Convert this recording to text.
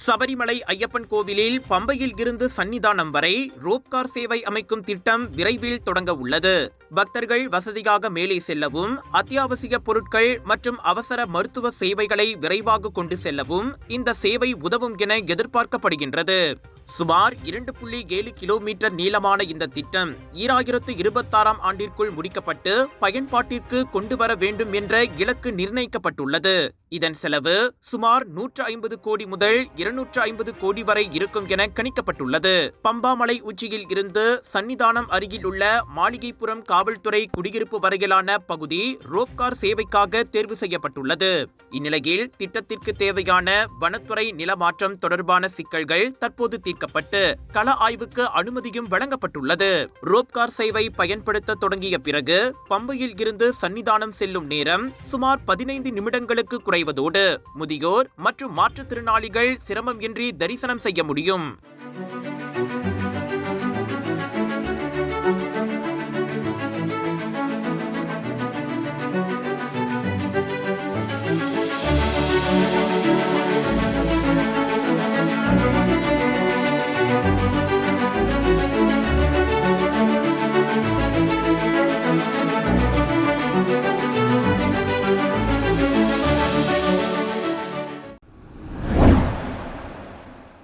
சபரிமலை ஐயப்பன் கோவிலில் பம்பையில் இருந்து சன்னிதானம் வரை ரோப்கார் சேவை அமைக்கும் திட்டம் விரைவில் தொடங்க உள்ளது. பக்தர்கள் வசதியாக மேலே செல்லவும், அத்தியாவசிய பொருட்கள் மற்றும் அவசர மருத்துவ சேவைகளை விரைவாக கொண்டு செல்லவும் இந்த சேவை உதவும் என எதிர்பார்க்கப்படுகின்றது. சுமார் 2.7 கிலோமீட்டர் நீளமான இந்த திட்டம் 2026ஆம் ஆண்டிற்குள் முடிக்கப்பட்டு பயன்பாட்டிற்கு கொண்டு வர வேண்டும் என்ற இலக்கு நிர்ணயிக்கப்பட்டுள்ளது. இதன் செலவு சுமார் 150 கோடி முதல் 250 கோடி வரை இருக்கும் என கணிக்கப்பட்டுள்ளது. பம்பாமலை உச்சியில் இருந்து சன்னிதானம் அருகில் உள்ள மாளிகைப்புறம் காவல்துறை குடியிருப்பு வரையிலான பகுதி ரோப்கார் சேவைக்காக தேர்வு செய்யப்பட்டுள்ளது. இந்நிலையில் திட்டத்திற்கு தேவையான வனத்துறை நிலமாற்றம் தொடர்பான சிக்கல்கள் தற்போது தீர்க்கப்பட்டு கள ஆய்வுக்கு அனுமதியும் வழங்கப்பட்டுள்ளது. ரோப்கார் சேவை பயன்படுத்த தொடங்கிய பிறகு பம்பையில் இருந்து சன்னிதானம் செல்லும் நேரம் சுமார் 15 நிமிடங்களுக்கு குறைவதோடு முதியோர் மற்றும் மாற்றுத்திறனாளிகள் சிரமம் இன்றி தரிசனம் செய்ய முடியும்.